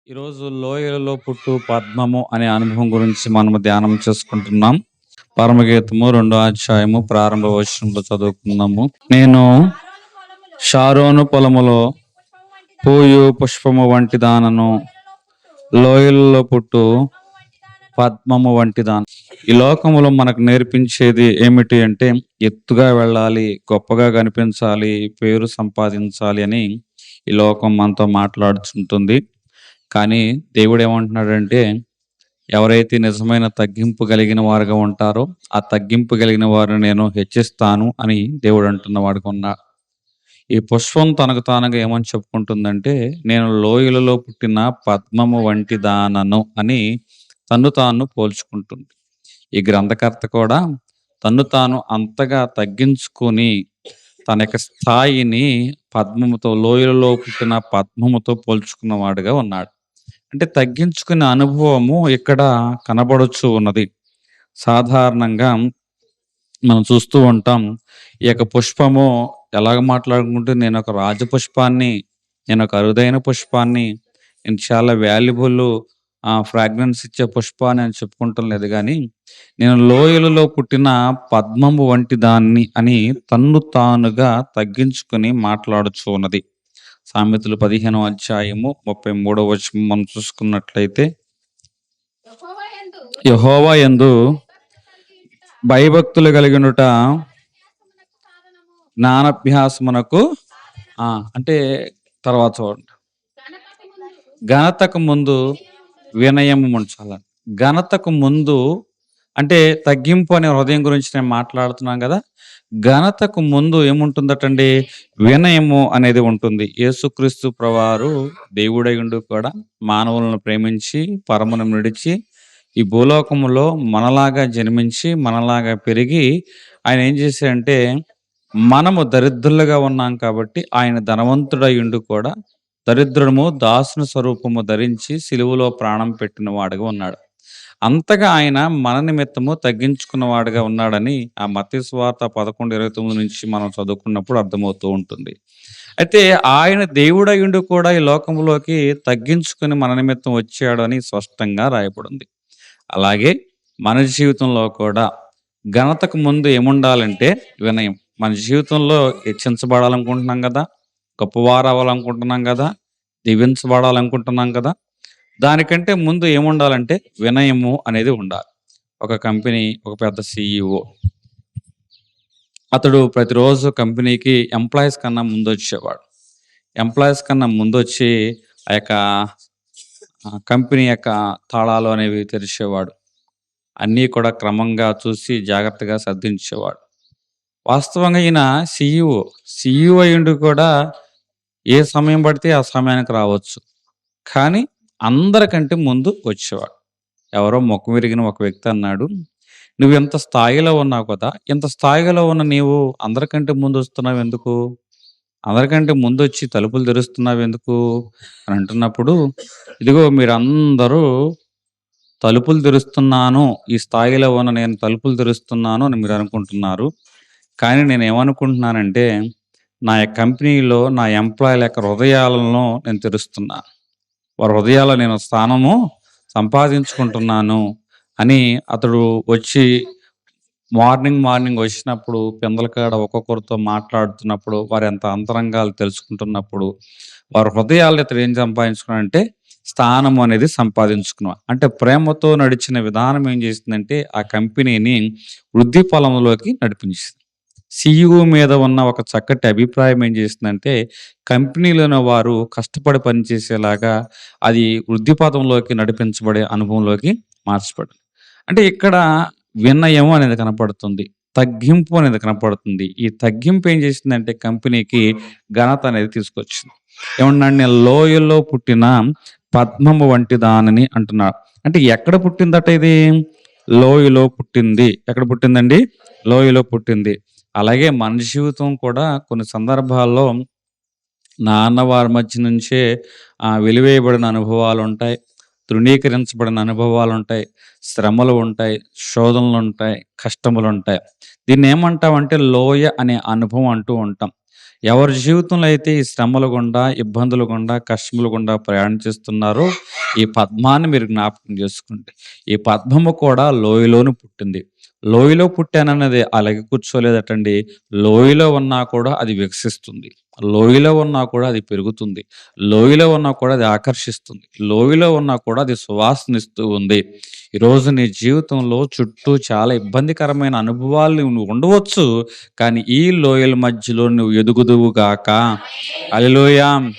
ఈరోజు లోయలలో పుట్టు పద్మము అనే అనుభవం గురించి మనము ధ్యానం చేసుకుంటున్నాం. పరమగీతము 2వ అధ్యాయము ప్రారంభ వచనంలో చదువుకుందాము. నేను షారోను పొలములో పూయు పుష్పము వంటి దానను, లోయలలో పుట్టు పద్మము వంటి దాన. ఈ లోకములో మనకు నేర్పించేది ఏమిటి అంటే, ఎత్తుగా వెళ్ళాలి, గొప్పగా కనిపించాలి, పేరు సంపాదించాలి అని ఈ లోకం మనతో మాట్లాడుతుంటుంది. కానీ దేవుడు ఏమంటున్నాడంటే, ఎవరైతే నిజమైన తగ్గింపు కలిగిన వారుగా ఉంటారో ఆ తగ్గింపు కలిగిన వారిని నేను హెచ్చిస్తాను అని దేవుడు అంటున్న వాడికి ఉన్నాడు. ఈ పుష్పం తనకు తానుగా ఏమని చెప్పుకుంటుందంటే, నేను లోయలలో పుట్టిన పద్మము వంటి దానను అని తన్ను తాను పోల్చుకుంటుంది. ఈ గ్రంథకర్త కూడా తన్ను తాను అంతగా తగ్గించుకొని తన యొక్క స్థాయిని పద్మముతో, లోయలలో పుట్టిన పద్మముతో పోల్చుకున్న వాడుగా ఉన్నాడు. అంటే తగ్గించుకునే అనుభవము ఇక్కడ కనబడుచు ఉన్నది. సాధారణంగా మనం చూస్తూ ఉంటాం. ఈ యొక్క పుష్పము ఎలాగ మాట్లాడుకుంటే, నేను ఒక రాజపుష్పాన్ని, నేను ఒక అరుదైన పుష్పాన్ని, నేను చాలా వాల్యుబుల్ ఫ్రాగ్రెన్స్ ఇచ్చే పుష్పాన్ని అని చెప్పుకుంటాం లేదు. కానీ నేను లోయలలో పుట్టిన పద్మము వంటి దాన్ని అని తన్ను తానుగా తగ్గించుకుని మాట్లాడుచు ఉన్నది. సామెతలు 15వ అధ్యాయము 33వ వచనం మనం చూసుకున్నట్లయితే, యెహోవా యందు భయభక్తులు కలిగినుట జ్ఞానాభ్యాసమునకు అంటే తర్వాత చూడండి, ఘనతకు ముందు వినయము ఉంచాలని. ఘనతకు ముందు అంటే తగ్గింపు అనే హృదయం గురించి నేను మాట్లాడుతున్నాను కదా. ఘనతకు ముందు ఏముంటుందటండి? వినయము అనేది ఉంటుంది. యేసుక్రీస్తు ప్రభువారు దేవుడై ఉండి కూడా మానవులను ప్రేమించి పరమును విడిచి ఈ భూలోకములో మనలాగా జన్మించి మనలాగా పెరిగి ఆయన ఏం చేశాడంటే, మనము దరిద్రులుగా ఉన్నాం కాబట్టి ఆయన ధనవంతుడై ఉండి కూడా దరిద్రుడము దాసుని స్వరూపము ధరించి సిలువలో ప్రాణం పెట్టిన వాడుగా ఉన్నాడు. అంతగా ఆయన మన నిమిత్తము తగ్గించుకున్న వాడుగా ఉన్నాడని ఆ మత్తయి సువార్త 11:29 నుంచి మనం చదువుకున్నప్పుడు అర్థమవుతూ ఉంటుంది. అయితే ఆయన దేవుడై ఉండి కూడా ఈ లోకంలోకి తగ్గించుకుని మన నిమిత్తం వచ్చాడు అని స్పష్టంగా రాయబడింది. అలాగే మన జీవితంలో కూడా ఘనతకు ముందు ఏముండాలంటే వినయం. మన జీవితంలో హెచ్చించబడాలనుకుంటున్నాం కదా, గొప్పవారు అవ్వాలనుకుంటున్నాం కదా, దీవించబడాలనుకుంటున్నాం కదా, దానికంటే ముందు ఏముండాలంటే వినయము అనేది ఉండాలి. ఒక కంపెనీ, ఒక పెద్ద CEO అతడు ప్రతిరోజు కంపెనీకి ఎంప్లాయీస్ కన్నా ముందు వచ్చేవాడు. ఎంప్లాయీస్ కన్నా ముందు వచ్చి ఆ యొక్క కంపెనీ యొక్క తాళాలు అనేవి తెరిచేవాడు. అన్నీ కూడా క్రమంగా చూసి జాగ్రత్తగా సర్దించేవాడు. వాస్తవంగా ఈయన CEO అయ్యుండి కూడా ఏ సమయం పడితే ఆ సమయానికి రావచ్చు. కానీ అందరికంటే ముందు వచ్చేవాడు. ఎవరో ముఖం విరిగిన ఒక వ్యక్తి అన్నాడు, నువ్వు ఎంత స్థాయిలో ఉన్నావు కదా, ఇంత స్థాయిలో ఉన్న నీవు అందరికంటే ముందు వస్తున్నావు ఎందుకు? అందరికంటే ముందు వచ్చి తలుపులు తెరుస్తున్నావు ఎందుకు అని అంటున్నప్పుడు, ఇదిగో మీరందరూ తలుపులు తెరుస్తున్నాను, ఈ స్థాయిలో ఉన్న నేను తలుపులు తెరుస్తున్నాను అని మీరు అనుకుంటున్నారు. కానీ నేను ఏమనుకుంటున్నానంటే, నా కంపెనీలో నా ఎంప్లాయీల యొక్క హృదయాలను నేను తెరుస్తున్నాను. వారి హృదయాల్లో నేను స్థానము సంపాదించుకుంటున్నాను అని అతడు వచ్చి మార్నింగ్ వచ్చినప్పుడు పెందల కాడ ఒక్కొక్కరితో మాట్లాడుతున్నప్పుడు, వారి ఎంత అంతరంగాలు తెలుసుకుంటున్నప్పుడు, వారి హృదయాలు ఇతడు ఏం సంపాదించుకున్నాడంటే స్థానం అనేది సంపాదించుకున్నాడు. అంటే ప్రేమతో నడిచిన విధానం ఏం చేసిందంటే ఆ కంపెనీని వృద్ధి పొలంలోకి నడిపించింది. CEO మీద ఉన్న ఒక చక్కటి అభిప్రాయం ఏం చేసిందంటే, కంపెనీలోని వారు కష్టపడి పనిచేసేలాగా అది వృద్ధి పదంలోకి నడిపించబడే అనుభవంలోకి మార్చబడింది. అంటే ఇక్కడ వినయం అనేది కనపడుతుంది, తగ్గింపు అనేది కనపడుతుంది. ఈ తగ్గింపు ఏం చేసిందంటే కంపెనీకి ఘనత అనేది తీసుకొచ్చింది. ఏమన్నాడు? నేను లోయల్లో పుట్టిన పద్మము వంటి దానిని అంటున్నాడు. అంటే ఎక్కడ పుట్టిందట ఇది? లోయలో పుట్టింది. ఎక్కడ పుట్టిందండి? లోయలో పుట్టింది. అలాగే మన జీవితం కూడా కొన్ని సందర్భాల్లో నాన్న వారి మధ్య నుంచే వెలివేయబడిన అనుభవాలు ఉంటాయి, తృణీకరించబడిన అనుభవాలు ఉంటాయి, శ్రమలు ఉంటాయి, శోధనలు ఉంటాయి, కష్టములు ఉంటాయి. దీన్ని ఏమంటామంటే లోయ అనే అనుభవం అంటూ ఉంటాం. ఎవరి జీవితంలో అయితే ఈ శ్రమల గుండా, ఇబ్బందుల గుండా, కష్టముల గుండా ప్రయాణిస్తున్నారో ఈ పద్మాన్ని మీరు జ్ఞాపకం చేసుకోండి. ఈ పద్మము కూడా లోయలోన పుట్టింది. లోయలో పుట్టానన్నది అలాగే కూర్చోలేదటండి. లోయలో ఉన్నా కూడా అది వికసిస్తుంది. లోయలో ఉన్నా కూడా అది పెరుగుతుంది. లోయలో ఉన్నా కూడా అది ఆకర్షిస్తుంది. లోయలో ఉన్నా కూడా అది సువాసనిస్తూ ఉంది. ఈరోజు నీ జీవితంలో చుట్టూ చాలా ఇబ్బందికరమైన అనుభవాలు నువ్వు ఉండవచ్చు. కానీ ఈ లోయల మధ్యలో నువ్వు ఎదుగుదువు గాక. హల్లెలూయా!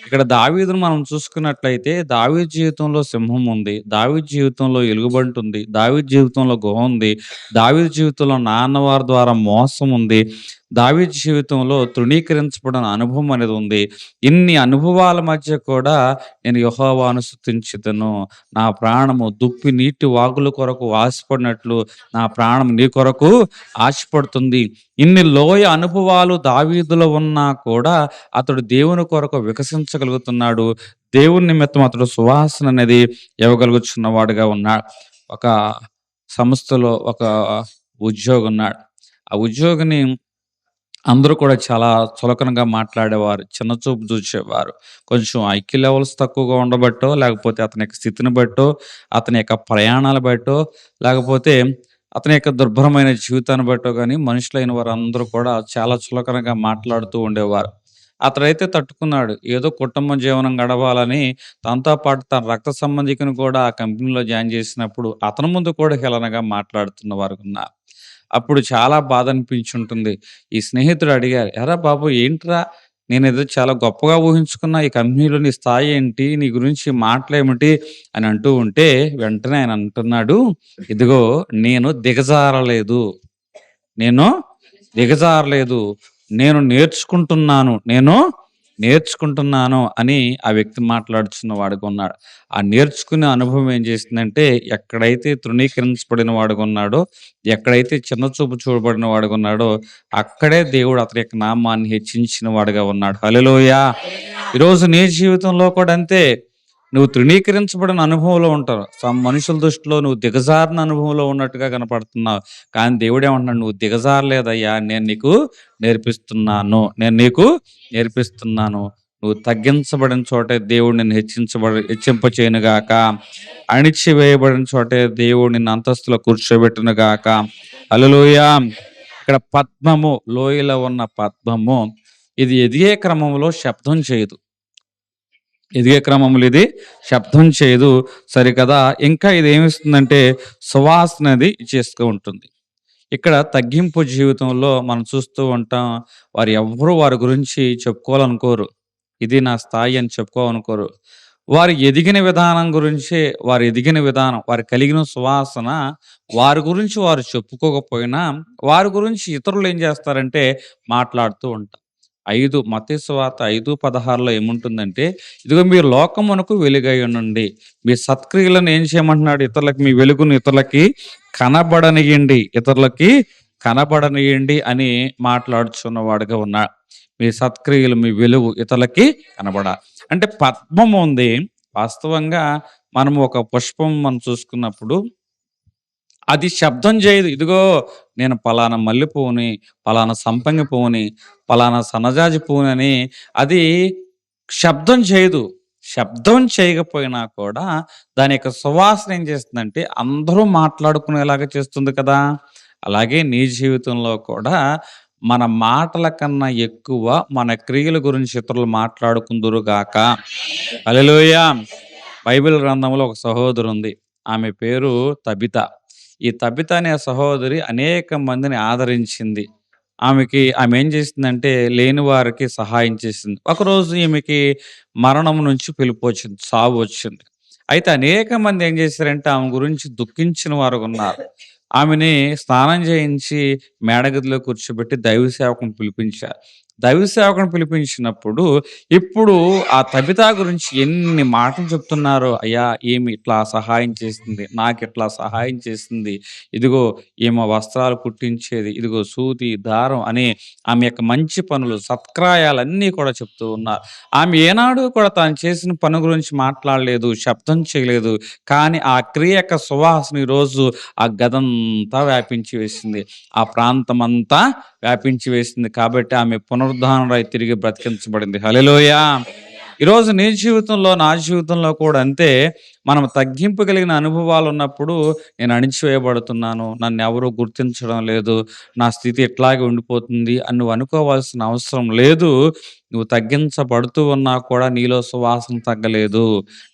ఇక్కడ దావీదును మనం చూసుకున్నట్లయితే దావీదు జీవితంలో సింహం ఉంది. దావీదు జీవితంలో ఎలుగుబంటి ఉంది. దావీదు జీవితంలో గుహ ఉంది. దావీదు జీవితంలో నాన్నవారి ద్వారా మోసం ఉంది. దావీదు జీవితంలో తృణీకరించబడిన అనుభవం అనేది ఉంది. ఇన్ని అనుభవాల మధ్య కూడా నేను యెహోవాను స్తుతించెదను. నా ప్రాణము దుప్పి నీటి వాగుల కొరకు ఆశపడినట్లు నా ప్రాణం నీ కొరకు ఆశపడుతుంది. ఇన్ని లోయ అనుభవాలు దావీదులో ఉన్నా కూడా అతడు దేవుని కొరకు వికసించగలుగుతున్నాడు. దేవుని నిమిత్తం అతడు సువాసన అనేది ఇవ్వగలుగుచున్న వాడుగా ఉన్నాడు. ఒక సంస్థలో ఒక ఉద్యోగి ఉన్నాడు. ఆ ఉద్యోగిని అందరూ కూడా చాలా చులకనగా మాట్లాడేవారు. చిన్న చూపు చూసేవారు. కొంచెం ఐక్యూ లెవెల్స్ తక్కువగా ఉండబట్టో, లేకపోతే అతని యొక్క స్థితిని బట్టో, అతని యొక్క ప్రయాణాలు బట్టో, లేకపోతే అతని యొక్క దుర్భరమైన జీవితాన్ని బట్టో గాని మనుషులైన వారందరూ కూడా చాలా చులకనగా మాట్లాడుతూ ఉండేవారు. అతడైతే తట్టుకున్నాడు. ఏదో కుటుంబ జీవనం గడవాలని తనతో పాటు తన రక్త సంబంధికుని కూడా ఆ కంపెనీలో జాయిన్ చేసినప్పుడు అతని ముందు కూడా హేళనగా మాట్లాడుతున్న వారున్నారు. అప్పుడు చాలా బాధ అనిపించుంటుంది. ఈ స్నేహితుడు అడిగారు, "ఎరా బాబు ఏంట్రా? నేనేదో చాలా గొప్పగా ఊహించుకున్నా. ఈ కంపెనీలో నీ స్థాయి ఏంటి? నీ గురించి మాటలేమిటి?" అని అంటూ ఉంటే వెంటనే ఆయన అంటున్నాడు, "ఇదిగో నేను దిగజారలేదు. నేను దిగజారలేదు. నేను నేర్చుకుంటున్నాను. నేను నేర్చుకుంటున్నాను" అని ఆ వ్యక్తి మాట్లాడుచున్న వాడుగా ఉన్నాడు. ఆ నేర్చుకునే అనుభవం ఏం చేసిందంటే ఎక్కడైతే తృణీకరించబడిన వాడుగా ఉన్నాడో, ఎక్కడైతే చిన్న చూపు చూడబడిన వాడుగా ఉన్నాడో, అక్కడే దేవుడు అతని యొక్క నామాన్ని హెచ్చించిన వాడుగా ఉన్నాడు. హల్లెలూయా! ఈరోజు నీ జీవితంలో కూడా అంతే. నువ్వు తృణీకరించబడిన అనుభవంలో ఉంటావు. మనుషుల దృష్టిలో నువ్వు దిగజారిన అనుభవంలో ఉన్నట్టుగా కనపడుతున్నావు. కానీ దేవుడేమంటున్నాడు, "నువ్వు దిగజారలేదయ్యా. నేను నీకు నేర్పిస్తున్నాను. నేను నీకు నేర్పిస్తున్నాను. నువ్వు తగ్గించబడిన చోటే దేవుడు నిన్ను హెచ్చింపచేయునుగాక. అణిచివేయబడిన చోటే దేవుడు నిన్ను అంతస్తులో కూర్చోబెట్టునుగాక." హల్లెలూయా! ఇక్కడ పద్మము, లోయలో ఉన్న పద్మము ఇది ఎదిగే క్రమంలో శబ్దం చేయదు. ఎదిగే క్రమంలో ఇది శబ్దం చేయదు. సరికదా! ఇంకా ఇదేమిస్తుందంటే సువాసనది ఇచ్చేస్తూ ఉంటుంది. ఇక్కడ తగ్గింపు జీవితంలో మనం చూస్తూ ఉంటాం. వారు ఎవ్వరు వారి గురించి చెప్పుకోవాలనుకోరు. ఇది నా స్థాయి అని చెప్పుకోవాలనుకోరు. వారు ఎదిగిన విధానం గురించే వారు ఎదిగిన విధానం, వారు కలిగిన సువాసన వారి గురించి వారు చెప్పుకోకపోయినా, వారి గురించి ఇతరులు ఏం చేస్తారంటే మాట్లాడుతూ ఉంటారు. మత్తయి సువార్త 5:16లో ఏముంటుందంటే, "ఇదిగో మీరు లోకమునకు వెలుగై ఉండండి. మీ సత్క్రియలను ఏం చేయమంటున్నాడు? ఇతరులకి మీ వెలుగును ఇతరులకి కనబడనియండి. ఇతరులకి కనబడనియండి" అని మాట్లాడుచున్న వాడుగా ఉన్నాడు. మీ సత్క్రియలు, మీ వెలుగు ఇతరులకి అంటే పద్మం ఉంది. వాస్తవంగా మనము ఒక పుష్పం మనం చూసుకున్నప్పుడు అది శబ్దం చేయదు. ఇదిగో నేను పలానా మల్లె పువ్వుని, పలానా సంపంగి పువ్వుని, పలానా సన్నజాజి పువ్వునని అది శబ్దం చేయదు. శబ్దం చేయకపోయినా కూడా దాని యొక్క సువాసన ఏం చేస్తుందంటే అందరూ మాట్లాడుకునేలాగా చేస్తుంది కదా! అలాగే నీ జీవితంలో కూడా మన మాటల కన్నా ఎక్కువ మన క్రియల గురించి ఇతరులు మాట్లాడుకుందురు గాక. హల్లెలూయా! బైబిల్ గ్రంథంలో ఒక సహోదరి ఉంది. ఆమె పేరు తబిత. ఈ తబిత అనే సహోదరి అనేక మందిని ఆదరించింది. ఆమె ఏం చేసిందంటే లేని వారికి సహాయం చేసింది. ఒకరోజు ఈమెకి మరణం నుంచి పిలుపొచ్చింది. సావు వచ్చింది. అయితే అనేక మంది ఏం చేశారంటే ఆమె గురించి దుఃఖించిన వారు ఉన్నారు. ఆమెని స్నానం చేయించి మేడగదిలో కూర్చోబెట్టి దైవ సేవకుని పిలిపించారు. దైవ సేవకుని పిలిపించినప్పుడు ఇప్పుడు ఆ తబిత గురించి ఎన్ని మాటలు చెప్తున్నారో, "అయ్యా ఈమె ఇట్లా సహాయం చేసింది. నాకిట్లా సహాయం చేసింది. ఇదిగో ఈమె వస్త్రాలు కుట్టించేది. ఇదిగో సూది, దారం" అని ఆమె యొక్క మంచి పనులు, సత్క్రయాలన్నీ కూడా చెప్తూ ఉన్నారు. ఆమె ఏనాడు కూడా తాను చేసిన పని గురించి మాట్లాడలేదు. శబ్దం చేయలేదు. కానీ ఆ క్రియ యొక్క సువాసన ఈరోజు ఆ గదంతా వ్యాపించి వేసింది. ఆ ప్రాంతమంతా వ్యాపించి వేసింది. కాబట్టి ఆమె పునరుద్ధానుడై తిరిగి బ్రతికించబడింది. హల్లెలూయా! ఈరోజు నీ జీవితంలో, నా జీవితంలో కూడా అంతే. మనం తగ్గింపు కలిగిన అనుభవాలు ఉన్నప్పుడు నేను అణిచివేయబడుతున్నాను, నన్నెవరు గుర్తించడం లేదు, నా స్థితి ఇట్లాగే ఉండిపోతుంది అని నువ్వు అనుకోవాల్సిన అవసరం లేదు. నువ్వు తగ్గించబడుతూ ఉన్నా కూడా నీలో సువాసన తగ్గలేదు.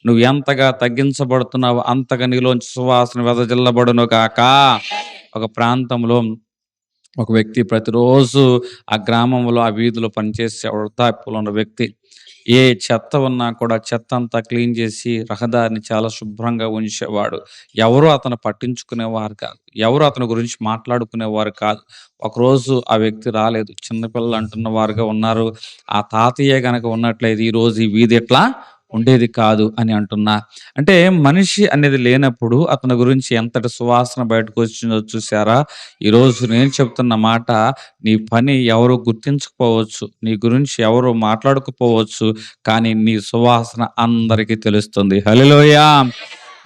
నువ్వు ఎంతగా తగ్గించబడుతున్నావో అంతగా నీలోంచి సువాసన వెదజల్లబడును గాక. ఒక ప్రాంతంలో ఒక వ్యక్తి ప్రతిరోజు ఆ గ్రామంలో, ఆ వీధిలో పనిచేసే వృద్ధాప్యంలో ఉన్న వ్యక్తి. ఏ చెత్త ఉన్నా కూడా చెత్త అంతా క్లీన్ చేసి రహదారిని చాలా శుభ్రంగా ఉంచేవాడు. ఎవరు అతను పట్టించుకునేవారు కాదు. ఎవరు అతని గురించి మాట్లాడుకునేవారు కాదు. ఒకరోజు ఆ వ్యక్తి రాలేదు. చిన్నపిల్లలు అంటున్న వారుగా ఉన్నారు. ఆ తాతయ్య గనక ఉన్నట్లయితే ఈరోజు ఈ వీధి ఎట్లా ఉండేది కాదు అని అంటున్నా. అంటే మనిషి అనేది లేనప్పుడు అతని గురించి ఎంతటి సువాసన బయటకు వచ్చిందో చూసారా? ఈరోజు నేను చెప్తున్న మాట, నీ పని ఎవరు గుర్తించకపోవచ్చు, నీ గురించి ఎవరు మాట్లాడకపోవచ్చు, కానీ నీ సువాసన అందరికీ తెలుస్తుంది. హల్లెలూయా!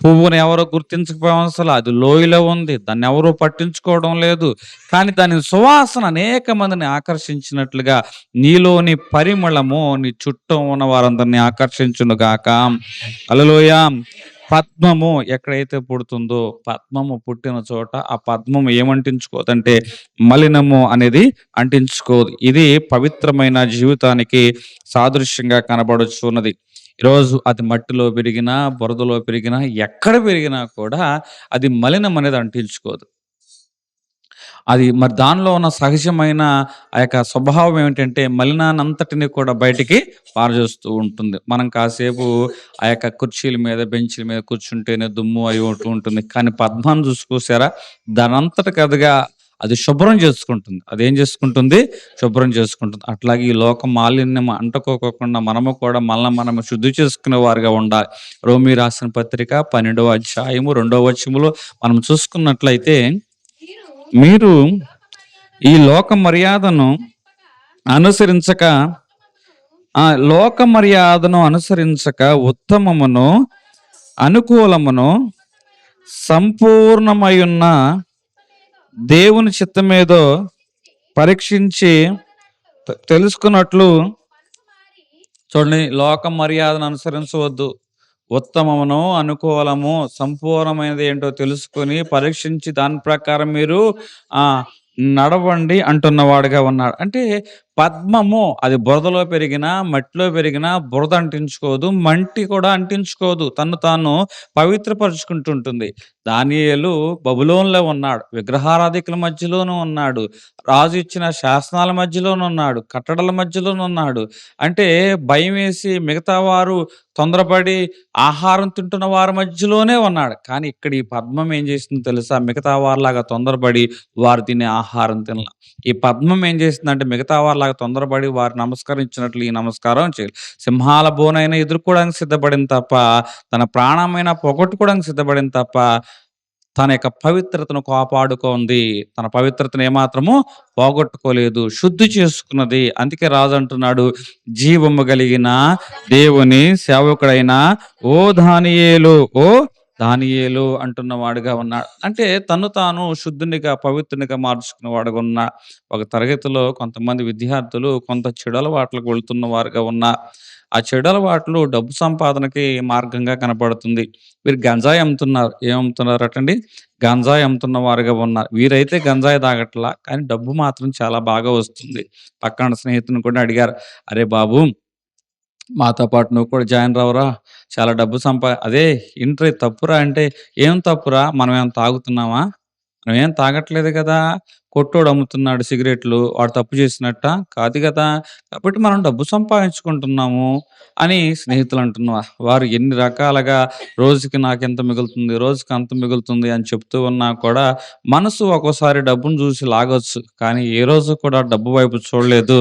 పువ్వుని ఎవరు గుర్తించకపోవసల, అది లోయలో ఉంది. దాన్ని ఎవరు పట్టించుకోవడం లేదు. కానీ దాని సువాసన అనేక మందిని ఆకర్షించినట్లుగా నీలోని పరిమళము నీ చుట్టూ ఉన్న వారందరిని ఆకర్షించును గాక. హల్లెలూయా! పద్మము ఎక్కడైతే పుడుతుందో, పద్మము పుట్టిన చోట ఆ పద్మము ఏమంటించుకోదంటే మలినము అనేది అంటించుకోదు. ఇది పవిత్రమైన జీవితానికి సాదృశ్యంగా కనబడుచున్నది. ఈరోజు అది మట్టిలో పెరిగినా, బురదలో పెరిగినా, ఎక్కడ పెరిగినా కూడా అది మలినం అనేది అంటించుకోదు. అది మరి దానిలో ఉన్న సహజమైన ఆ యొక్క స్వభావం ఏమిటంటే మలినాన్నంతటిని కూడా బయటికి పారజేస్తూ ఉంటుంది. మనం కాసేపు ఆ యొక్క కుర్చీల మీద, బెంచీల మీద కూర్చుంటేనే దుమ్ము అయి ఉంటూ ఉంటుంది. కానీ పద్మాన్ని చూసారా? దానంతటికి అదిగా అది శుభ్రం చేసుకుంటుంది. అదేం చేసుకుంటుంది? శుభ్రం చేసుకుంటుంది. అట్లాగే ఈ లోక మాలిన్యం అంటుకోకుండా మనము కూడా మనల్ని మనము శుద్ధి చేసుకునే వారుగా ఉండాలి. రోమీ రాసిన పత్రిక 12వ అధ్యాయము 2వ వచనములో మనం చూసుకున్నట్లయితే, మీరు ఈ లోక మర్యాదను అనుసరించక లోక మర్యాదను అనుసరించక ఉత్తమమును, అనుకూలమును, సంపూర్ణమయున్న దేవుని చిత్తమేదో పరీక్షించి తెలుసుకున్నట్లు. చూడండి, లోక మర్యాదను అనుసరించవద్దు. ఉత్తమమును, అనుకూలము, సంపూర్ణమైనది ఏంటో తెలుసుకొని పరీక్షించి దాని ప్రకారం మీరు నడవండి అంటున్నవాడుగా ఉన్నాడు. అంటే పద్మము అది బురదలో పెరిగినా, మట్టిలో పెరిగినా బురద అంటించుకోదు, మంటి కూడా అంటించుకోదు. తను తాను పవిత్రపరుచుకుంటుంటుంది. దానియేలు బబులోనులో ఉన్నాడు, విగ్రహారాధికుల మధ్యలోనూ ఉన్నాడు, రాజు ఇచ్చిన శాసనాల మధ్యలోనూ ఉన్నాడు, కట్టడల మధ్యలోనూ ఉన్నాడు. అంటే భయం వేసి మిగతా వారు తొందరపడి ఆహారం తింటున్న వారి మధ్యలోనే ఉన్నాడు. కానీ ఇక్కడ ఈ పద్మం ఏం చేసిందో తెలుసా? మిగతా వారిలాగా తొందరపడి వారు తినే ఆహారం తినల. ఈ పద్మం ఏం చేసిందంటే మిగతా వారిలాగా తొందరపడి వారు నమస్కరించినట్లు ఈ నమస్కారం చేయాలి. సింహాల బోనైనా ఎదుర్కోవడానికి సిద్ధపడింది తప్ప, తన ప్రాణమైనా పోగొట్టుకోవడానికి సిద్ధపడింది తప్ప, తన యొక్క పవిత్రతను కాపాడుకుంది. తన పవిత్రతను ఏమాత్రము పోగొట్టుకోలేదు, శుద్ధి చేసుకున్నది. అందుకే రాజు అంటున్నాడు, జీవము కలిగిన దేవుని సేవకుడైన ఓ దానియేలు, ఓ దానియేలు అంటున్న వాడుగా ఉన్నాడు. అంటే తను తాను శుద్ధునిగా, పవిత్రునిగా మార్చుకున్న వాడుగా ఉన్న ఒక తరగతిలో కొంతమంది విద్యార్థులు కొంత చెడు అలవాట్లకు వెళ్తున్న వారుగా ఉన్నారు. ఆ చెడు అలవాట్లు డబ్బు సంపాదనకి మార్గంగా కనపడుతుంది. వీరు గంజాయి అమ్ముతున్నారు. ఏం అమ్ముతున్నారటండి? గంజాయి అమ్ముతున్న వారుగా ఉన్నారు. వీరైతే గంజాయి తాగట్లా, కానీ డబ్బు మాత్రం చాలా బాగా వస్తుంది. పక్కన స్నేహితుని కూడా అడిగారు, అరే బాబు, మాతో పాటు నువ్వు కూడా జాయిన్ రావురా, చాలా డబ్బు అదే ఇంటర్ తప్పురా అంటే, ఏం తప్పురా, మనం ఏం తాగుతున్నామా? మనమేం తాగట్లేదు కదా! కొట్టోడు అమ్ముతున్నాడు సిగరెట్లు, వాడు తప్పు చేసినట్టా? కాదు గదా! కాబట్టి మనం డబ్బు సంపాదించుకుంటున్నాము అని స్నేహితులు అంటున్నారు. వారు ఎన్ని రకాలుగా రోజుకి నాకింత మిగులుతుంది, రోజుకి అంత మిగులుతుంది అని చెప్తూ ఉన్నా కూడా మనసు ఒక్కోసారి డబ్బును చూసి లాగొచ్చు. కానీ ఏ రోజు కూడా డబ్బు వైపు చూడలేదు,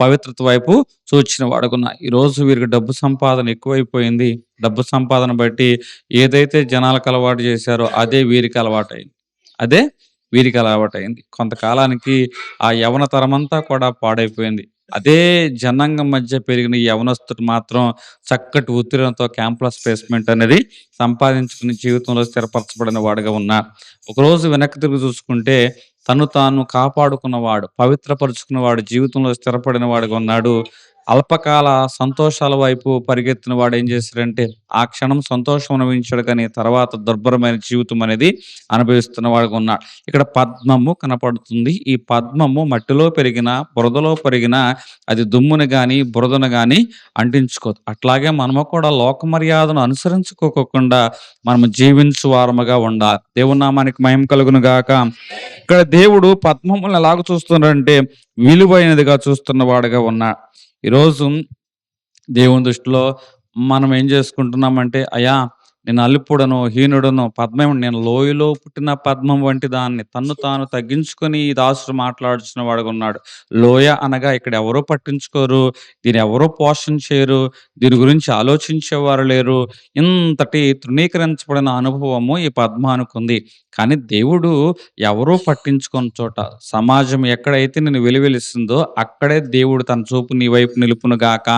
పవిత్రత వైపు చూచిన వాడుకున్నా. ఈరోజు వీరికి డబ్బు సంపాదన ఎక్కువైపోయింది. డబ్బు సంపాదన బట్టి ఏదైతే జనాలకు అలవాటు చేశారో అదే వీరికి అలవాటయింది. అదే వీరికి అలవాటయింది. కొంతకాలానికి ఆ యవ్వన తరమంతా కూడా పాడైపోయింది. అదే జనాంగం మధ్య పెరిగిన ఈ యవ్వనస్తుడు మాత్రం చక్కటి ఉత్తీర్ణతతో క్యాంపస్ ప్లేస్‌మెంట్ అనేది సంపాదించుకుని జీవితంలో స్థిరపరచబడిన వాడుగా ఉన్నాడు. ఒకరోజు వెనక్కి తిరిగి చూసుకుంటే తను తాను కాపాడుకున్నవాడు, పవిత్రపరుచుకున్నవాడు, జీవితంలో స్థిరపడిన వాడుగా ఉన్నాడు. అల్పకాల సంతోషాల వైపు పరిగెత్తిన వాడు ఏం చేశాడంటే ఆ క్షణం సంతోషం అనుభవించాడు, కానీ తర్వాత దుర్భరమైన జీవితం అనేది అనుభవిస్తున్న వాడుగా ఉన్నాడు. ఇక్కడ పద్మము కనపడుతుంది. ఈ పద్మము మట్టిలో పెరిగిన, బురదలో పెరిగిన అది దుమ్మును గాని బురదను గాని అంటించుకోదు. అట్లాగే మనము కూడా లోక మర్యాదను అనుసరించుకోకుండా మనము జీవించు వారముగా ఉండాలి. దేవుని నామానికి మహిమ కలుగును గాక. ఇక్కడ దేవుడు పద్మములను ఎలాగ చూస్తున్నాడంటే విలువైనదిగా చూస్తున్న వాడుగా ఉన్నాడు. ఈరోజు దేవుని దృష్టిలో మనం ఏం చేసుకుంటున్నామంటే, అయ్యా నేను అల్పుడను, హీనుడను, పద్మం నేను లోయలో పుట్టిన పద్మం వంటి దాన్ని, తన్ను తాను తగ్గించుకొని ఈ దాసుడు మాట్లాడుచున్న వాడుగా ఉన్నాడు. లోయ అనగా ఇక్కడ ఎవరో పట్టించుకోరు, దీని ఎవరో పోషణ చేయరు, దీని గురించి ఆలోచించేవారు లేరు. ఇంతటి తృణీకరించబడిన అనుభవము ఈ పద్మానికి ఉంది. కానీ దేవుడు ఎవరో పట్టించుకొని చోట, సమాజం ఎక్కడైతే నేను వెలువెలుస్తుందో అక్కడే దేవుడు తన చూపు నీ వైపు నిలుపును గాక.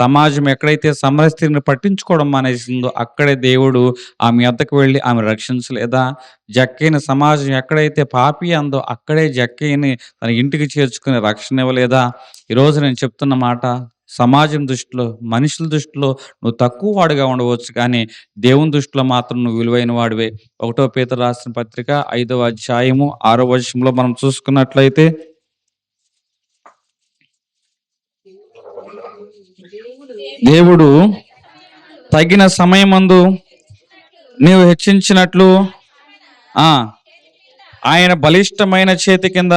సమాజం ఎక్కడైతే సమరస్త్రీని పట్టించుకోవడం మానేసిందో అక్కడే దేవుడు ఆమె యొద్దకు వెళ్ళి ఆమె రక్షించలేదా? జక్కైన సమాజం ఎక్కడైతే పాపి అందో అక్కడే జక్కయ్యని తన ఇంటికి చేర్చుకుని రక్షణ ఇవ్వలేదా? ఈరోజు నేను చెప్తున్న మాట, సమాజం దృష్టిలో, మనుషుల దృష్టిలో నువ్వు తక్కువ వాడుగా ఉండవచ్చు, కానీ దేవుని దృష్టిలో మాత్రం నువ్వు విలువైన వాడివే. 1 పేతురు రాసిన పత్రిక 5వ అధ్యాయము 6వ వచనంలో మనం చూసుకున్నట్లయితే, దేవుడు తగిన సమయమందు నీవు హెచ్చించినట్లు ఆ ఆయన బలిష్టమైన చేతి కింద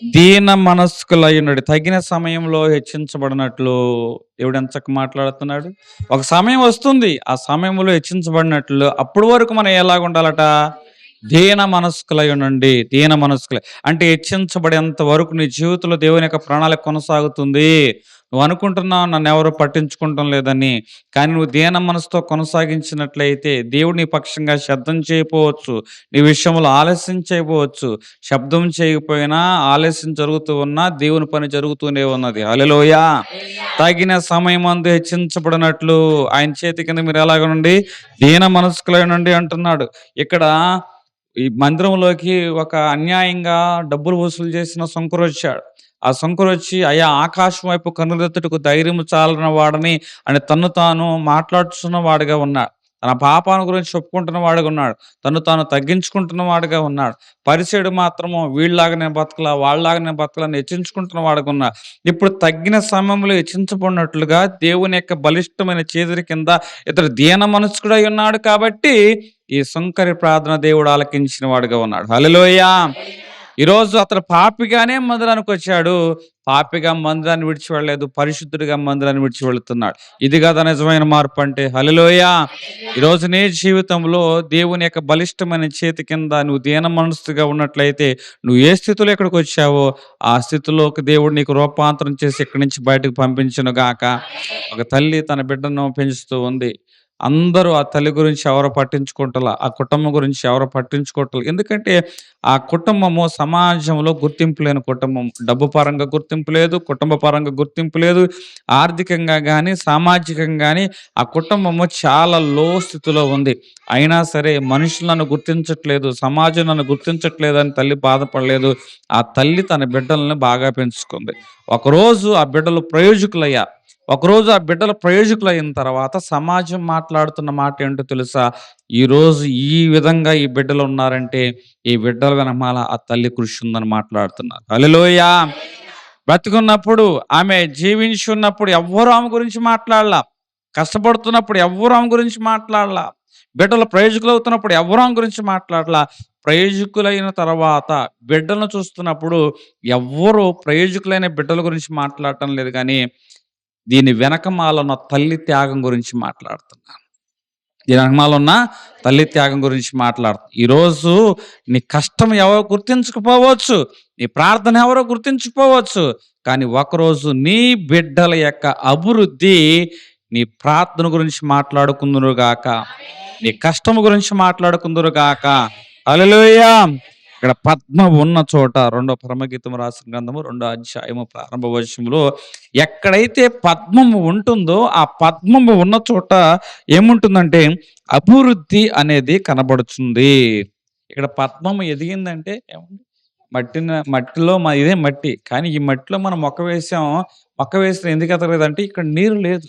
దీన మనస్కులయ్యున్నాడు. తగిన సమయంలో హెచ్చించబడినట్లు దేవుడు ఎంత చక్కగా మాట్లాడుతున్నాడు. ఒక సమయం వస్తుంది, ఆ సమయంలో హెచ్చించబడినట్లు. అప్పటి వరకు మనం ఎలాగ ఉండాలట? దీన మనస్కులై ఉండండి. దీన మనస్కులై అంటే హెచ్చించబడేంత వరకు నీ జీవితంలో దేవుని యొక్క ప్రణాళిక కొనసాగుతుంది. నువ్వు అనుకుంటున్నావు నన్ను ఎవరు పట్టించుకుంటాం లేదని, కానీ నువ్వు దీన మనసుతో కొనసాగించినట్లయితే దేవుడు నీ పక్షంగా శబ్దం చేయకపోవచ్చు, నీ విషయంలో ఆలస్యం చేయకపోవచ్చు. శబ్దం చేయకపోయినా, ఆలస్యం జరుగుతూ ఉన్నా దేవుని పని జరుగుతూనే ఉన్నది. హల్లెలూయా. తగిన సమయమందు హెచ్చించబడినట్లు ఆయన చేతి కింద మీరు ఎలాగనండి? దీన మనస్కులై నుండి అంటున్నాడు. ఇక్కడ ఈ మందిరంలోకి ఒక అన్యాయంగా డబ్బులు వసూలు చేసిన శంకరు వచ్చాడు. ఆ శంకరు వచ్చి, అయ్యా ఆకాశం వైపు కన్నులెత్తుటకు ధైర్యం చాలిన వాడని అని తన్ను తాను మాట్లాడుతున్న వాడిగా ఉన్నాడు. తన పాపాన్ని గురించి చెప్పుకుంటున్న వాడిగా ఉన్నాడు. తను తాను తగ్గించుకుంటున్న వాడిగా ఉన్నాడు. పరిసేయుడు మాత్రము వీళ్ళలాగా నేను బతకలా, వాళ్ళలాగా నేను బతకలని హెచ్చించుకుంటున్న వాడిగా ఉన్నాడు. ఇప్పుడు తగ్గిన సమయంలో హెచ్చించబడినట్లుగా దేవుని యొక్క బలిష్టమైన చేతుల కింద ఇతడు దీన మనస్కుడై ఉన్నాడు. కాబట్టి ఈ శంకరి ప్రార్థన దేవుడు ఆలకించిన వాడుగా ఉన్నాడు. హల్లెలూయా. ఈరోజు అతను పాపిగానే మందిరానికి వచ్చాడు, పాపిగా మందిరాన్ని విడిచి వెళ్ళలేదు, పరిశుద్ధుడిగా మందిరాన్ని విడిచి వెళుతున్నాడు. ఇది కదా నిజమైన మార్పు అంటే. హల్లెలూయా. ఈరోజు నీ జీవితంలో దేవుని యొక్క బలిష్టమైన చేతి కింద నువ్వు దీన మనసుగా ఉన్నట్లయితే, నువ్వు ఏ స్థితిలో ఎక్కడికి వచ్చావో ఆ స్థితిలోకి దేవుడు నీకు రూపాంతరం చేసి ఇక్కడి నుంచి బయటకు పంపించును గాక. ఒక తల్లి తన బిడ్డను పెంచుతూ ఉంది. అందరూ ఆ తల్లి గురించి ఎవరు పట్టించుకుంటాల, ఆ కుటుంబం గురించి ఎవరు పట్టించుకోవట్లేదు. ఎందుకంటే ఆ కుటుంబము సమాజంలో గుర్తింపు లేని కుటుంబం. డబ్బు పరంగా గుర్తింపు లేదు, కుటుంబ పరంగా గుర్తింపు లేదు, ఆర్థికంగా కానీ సామాజికంగా కానీ ఆ కుటుంబము చాలా లో స్థితిలో ఉంది. అయినా సరే మనుషులు నన్ను గుర్తించట్లేదు, సమాజం నన్ను గుర్తించట్లేదు అని తల్లి బాధపడలేదు. ఆ తల్లి తన బిడ్డలను బాగా పెంచుకుంది. ఒకరోజు ఆ బిడ్డలు ప్రయోజకులయ్యారు. ఒకరోజు ఆ బిడ్డల ప్రయోజకులు అయిన తర్వాత సమాజం మాట్లాడుతున్న మాట ఏంటో తెలుసా? ఈరోజు ఈ విధంగా ఈ బిడ్డలు ఉన్నారంటే ఈ బిడ్డల వెనకాల ఆ తల్లి కృషి ఉందని మాట్లాడుతున్నారు. హల్లెలూయా. బ్రతికున్నప్పుడు ఆమె జీవించి ఉన్నప్పుడు ఎవ్వరూ ఆమె గురించి మాట్లాడలా. కష్టపడుతున్నప్పుడు ఎవ్వరూ ఆమె గురించి మాట్లాడలా. బిడ్డలు ప్రయోజకులు అవుతున్నప్పుడు ఎవ్వరూ ఆమె గురించి మాట్లాడలా. ప్రయోజకులైన తర్వాత బిడ్డలను చూస్తున్నప్పుడు ఎవ్వరూ ప్రయోజకులైన బిడ్డల గురించి మాట్లాడటం లేదు, కానీ దీని వెనకమాల ఉన్న తల్లి త్యాగం గురించి మాట్లాడుతున్నాను. దీని వెనకమాల ఉన్న తల్లి త్యాగం గురించి మాట్లాడుతున్నాను. ఈరోజు నీ కష్టం ఎవరో గుర్తించకపోవచ్చు, నీ ప్రార్థన ఎవరో గుర్తించకపోవచ్చు, కానీ ఒకరోజు నీ బిడ్డల యొక్క అభివృద్ధి నీ ప్రార్థన గురించి మాట్లాడుకుందురు గాక, నీ కష్టం గురించి మాట్లాడుకుందురు గాక. హల్లెలూయా. ఇక్కడ పద్మ ఉన్న చోట 2వ పరమగీతం రాసిన గ్రంథము 2వ అధ్యాయము ప్రారంభ వచనంలో ఎక్కడైతే పద్మము ఉంటుందో ఆ పద్మము ఉన్న చోట ఏముంటుందంటే అభివృద్ధి అనేది కనబడుతుంది. ఇక్కడ పద్మము ఎదిగిందంటే ఏమండి? మట్టిలో ఇదే మట్టి. కానీ ఈ మట్టిలో మనం మొక్క వేసాం. మొక్క వేస్తే ఎందుకు ఎదగలేదంటే ఇక్కడ నీరు లేదు.